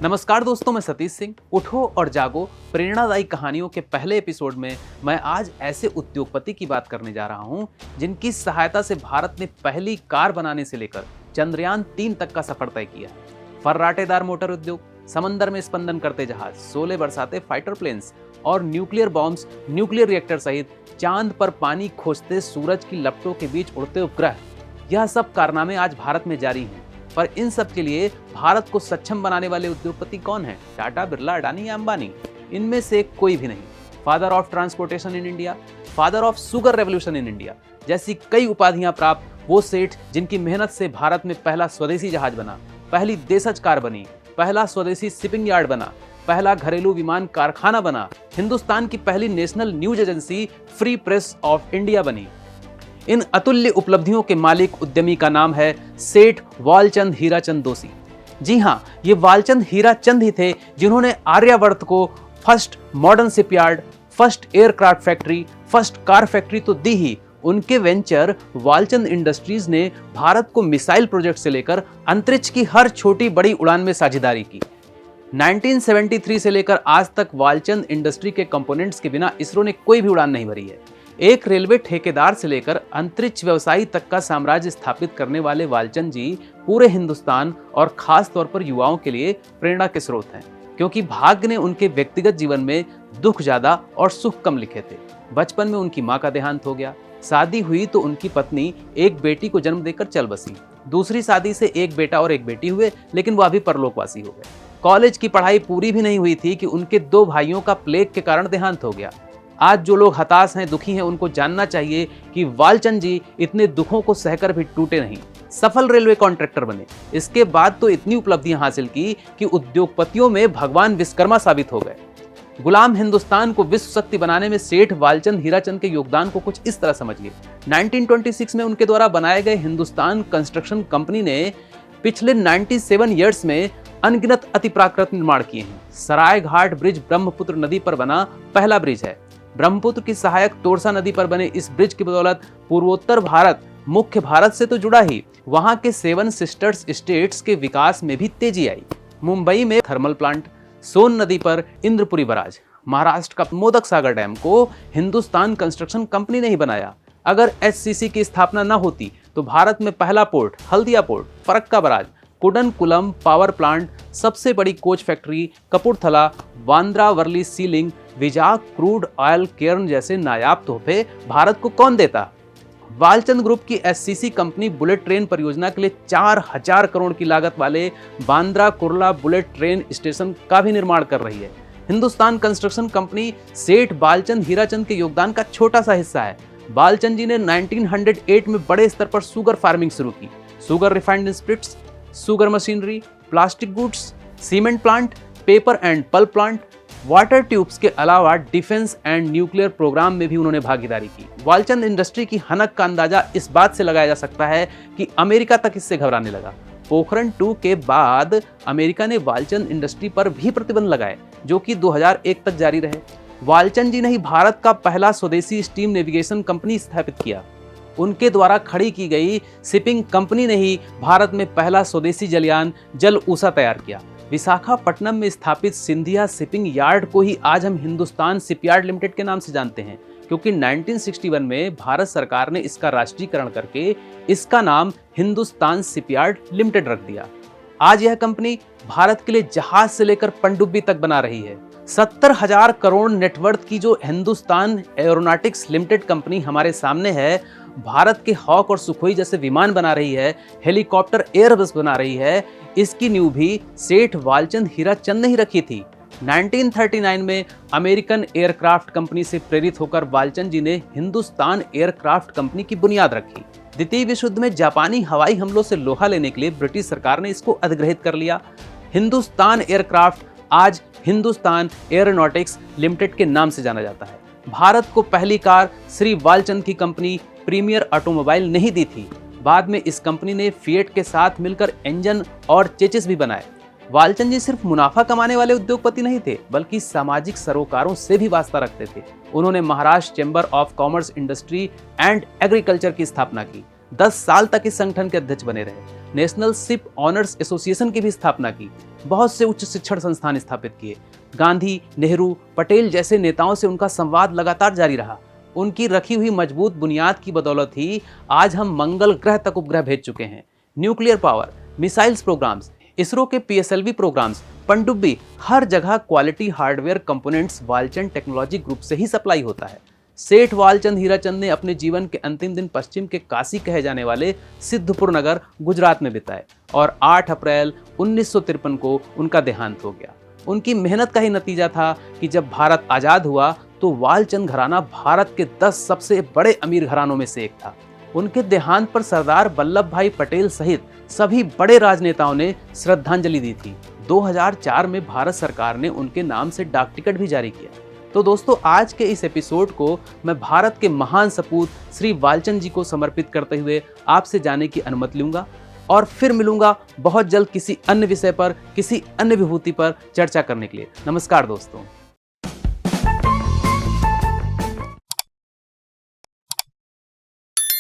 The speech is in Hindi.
नमस्कार दोस्तों, मैं सतीश सिंह। उठो और जागो प्रेरणादायी कहानियों के पहले एपिसोड में मैं आज ऐसे उद्योगपति की बात करने जा रहा हूं जिनकी सहायता से भारत ने पहली कार बनाने से लेकर चंद्रयान 3 तक का सफर तय किया। फर्राटेदार मोटर उद्योग, समंदर में स्पंदन करते जहाज, शोले बरसाते फाइटर प्लेन्स और न्यूक्लियर बॉम्ब्स, न्यूक्लियर रिएक्टर सहित चांद पर पानी खोजते सूरज की लपटों के बीच उड़ते उपग्रह, यह सब कारनामे आज भारत में जारी हैं। पर इन सब के लिए भारत को सक्षम बनाने वाले उद्योगपति कौन हैं? टाटा, बिरला, अडानी या अंबानी? इनमें से कोई भी नहीं। Father of transportation in India, father of sugar revolution in India जैसी कई उपाधियां प्राप्त वो सेठ जिनकी मेहनत से भारत में पहला स्वदेशी जहाज बना, पहली देशज कार बनी, पहला स्वदेशी शिपिंग यार्ड बना, पहला घरेलू विमान कारखाना बना, हिंदुस्तान की पहली national news agency free press of India बनी। इन अतुल्य उपलब्धियों के मालिक उद्यमी का नाम है सेठ वालचंद हीराचंद दोषी। जी हाँ, ये वालचंद हीराचंद ही थे जिन्होंने आर्यावर्त को first modern shipyard, first aircraft factory, first car factory तो दी ही, उनके वेंचर वालचंद इंडस्ट्रीज ने भारत को मिसाइल प्रोजेक्ट से लेकर अंतरिक्ष की हर छोटी बड़ी उड़ान में साझेदारी की। 1973 से लेकर आज तक वालचंद इंडस्ट्री के कंपोनेंट्स के बिना इसरो ने कोई भी उड़ान नहीं भरी है। एक रेलवे ठेकेदार से लेकर अंतरिक्ष व्यवसायी तक का साम्राज्य स्थापित करने वाले वालचंद जी पूरे हिंदुस्तान और खास तौर पर युवाओं के लिए प्रेरणा के स्रोत हैं, क्योंकि भाग्य ने उनके व्यक्तिगत जीवन में दुख ज्यादा और सुख कम लिखे थे। बचपन में उनकी मां का देहांत हो गया। शादी हुई तो उनकी पत्नी एक बेटी को जन्म देकर चल बसी। दूसरी शादी से एक बेटा और एक बेटी हुए, लेकिन वह भी परलोकवासी हो गए। कॉलेज की पढ़ाई पूरी भी नहीं हुई थी कि उनके 2 भाइयों का प्लेग के कारण देहांत हो गया। आज जो लोग हताश हैं, दुखी हैं, उनको जानना चाहिए कि वालचंद जी इतने दुखों को सहकर भी टूटे नहीं, सफल रेलवे कॉन्ट्रैक्टर बने। इसके बाद तो इतनी उपलब्धियां हासिल की कि उद्योगपतियों में भगवान विश्वकर्मा साबित हो गए। गुलाम हिंदुस्तान को विश्व शक्ति बनाने में सेठ वालचंद हीराचंद के योगदान को कुछ इस तरह समझिए। 1926 में उनके द्वारा बनाए गए हिंदुस्तान कंस्ट्रक्शन कंपनी ने पिछले 97 ईयर्स में अनगिनत अतिप्राकृत निर्माण किए हैं। सराय घाट ब्रिज ब्रह्मपुत्र नदी पर बना पहला ब्रिज है। ब्रह्मपुत्र की सहायक तोरसा नदी पर बने इस ब्रिज की बदौलत पूर्वोत्तर भारत मुख्य भारत से तो जुड़ा ही, वहां के 7 सिस्टर्स स्टेट्स के विकास में भी तेजी आई। मुंबई में थर्मल प्लांट, सोन नदी पर इंद्रपुरी बराज, महाराष्ट्र का मोदक सागर डैम को हिंदुस्तान कंस्ट्रक्शन कंपनी ने ही बनाया। अगर एचसीसी की स्थापना न होती तो भारत में पहला port Haldia port, Farakka barrage, Kudankulam power plant, सबसे बड़ी coach factory Kapurthala, Bandra Worli sea link, Vizag crude oil Cairn जैसे नायाब तोहफे भारत को कौन देता। वालचंद ग्रुप की एससीसी कंपनी बुलेट ट्रेन परियोजना के लिए 4000 करोड़ की लागत वाले Bandra Kurla bullet train station का भी निर्माण कर रही है। हिंदुस्तान कंस्ट्रक्शन कंपनी सेठ वालचंद हीराचंद के योगदान का छोटा सा हिस्सा है। वालचंद जी ने 1908 में बड़े स्तर पर शुगर फार्मिंग शुरू की। Sugar refined spirits, sugar machinery, plastic goods, cement plant, paper and pulp plant, water tubes के अलावा डिफेंस एंड न्यूक्लियर प्रोग्राम में भी उन्होंने भागीदारी की। वालचंद इंडस्ट्री की हनक का अंदाजा इस बात से लगाया जा सकता है कि अमेरिका तक इससे घबराने लगा। पोखरण 2 के बाद अमेरिका ने वालचंद इंडस्ट्री पर भी प्रतिबंध लगाए, जो कि 2001 तक जारी रहे। वालचंद जी ने ही भारत का पहला स्वदेशी स्टीम नेविगेशन कंपनी स्थापित किया। उनके द्वारा खड़ी की गई शिपिंग कंपनी ने ही भारत में पहला स्वदेशी जलयान जल ऊषा तैयार किया। विशाखापट्टनम में स्थापित सिंधिया शिपिंग यार्ड को ही आज हम हिंदुस्तान शिपयार्ड लिमिटेड के नाम से जानते हैं, क्योंकि 1961 में भारत सरकार ने इसका राष्ट्रीयकरण करके इसका नाम हिंदुस्तान शिपयार्ड लिमिटेड रख दिया। आज यह कंपनी भारत के लिए जहाज से लेकर पनडुब्बी तक बना रही है। 70,000 करोड़ नेटवर्थ की जो हिंदुस्तान एरोनॉटिक्स लिमिटेड कंपनी हमारे सामने है, भारत के हॉक और सुखोई जैसे विमान बना रही है, हेलीकॉप्टर एयरबस बना रही है, इसकी नींव भी सेठ वालचंद हीराचंद ने ही रखी थी। 1939 में अमेरिकन एयरक्राफ्ट कंपनी से प्रेरित होकर वालचंद जी ने हिंदुस्तान एयरक्राफ्ट कंपनी की बुनियाद रखी। द्वितीय विश्व युद्ध में जापानी हवाई हमलों से लोहा लेने के लिए ब्रिटिश सरकार ने इसको अधिग्रहित कर लिया। हिंदुस्तान एयरक्राफ्ट आज हिंदुस्तान एरोनॉटिक्स लिमिटेड के नाम से जाना जाता है। भारत को पहली कार श्री वालचंद की कंपनी प्रीमियर ऑटोमोबाइल नहीं दी थी। बाद में इस कंपनी ने फिएट के साथ मिलकर इंजन और चेसिस भी बनाए। वालचंद जी सिर्फ मुनाफा कमाने वाले उद्योगपति नहीं थे, बल्कि सामाजिक सरोकारों से भी वास्ता रखते थे। उन्होंने Maharashtra chamber of commerce, industry and agriculture की स्थापना की। 10 साल तक इस संगठन के अध्यक्ष बने रहे। नेशनल शिप ऑनर्स एसोसिएशन की भी स्थापना की। बहुत से उच्च शिक्षण संस्थान स्थापित किए। गांधी, नेहरू, पटेल जैसे नेताओं से उनका संवाद लगातार जारी रहा। उनकी रखी हुई मजबूत बुनियाद की बदौलत ही आज हम मंगल ग्रह तक उपग्रह भेज चुके हैं। Nuclear power, missiles programs, ISRO के पीएसएलवी प्रोग्राम्स, पनडुब्बी, हर जगह quality hardware components Walchand technology group से ही सप्लाई होता है। सेठ वालचंद हीराचंद ने अपने जीवन के अंतिम दिन पश्चिम के काशी कहे जाने वाले सिद्धपुर नगर गुजरात में बिताए और 8 अप्रैल 1953 को उनका देहांत हो गया। उनकी मेहनत का ही नतीजा था कि जब भारत आजाद हुआ तो वालचंद घराना भारत के 10 सबसे बड़े अमीर घरानों में से एक था। उनके देहांत पर सरदार वल्लभ भाई पटेल सहित सभी बड़े राजनेताओं ने श्रद्धांजलि दी थी। 2004 में भारत सरकार ने उनके नाम से डाक टिकट भी जारी किया। तो दोस्तों, आज के इस एपिसोड को मैं भारत के महान सपूत श्री वालचंद जी को समर्पित करते हुए आपसे जाने की अनुमति लूंगा और फिर मिलूंगा बहुत जल्द किसी अन्य विषय पर, किसी अन्य विभूति पर चर्चा करने के लिए। नमस्कार दोस्तों।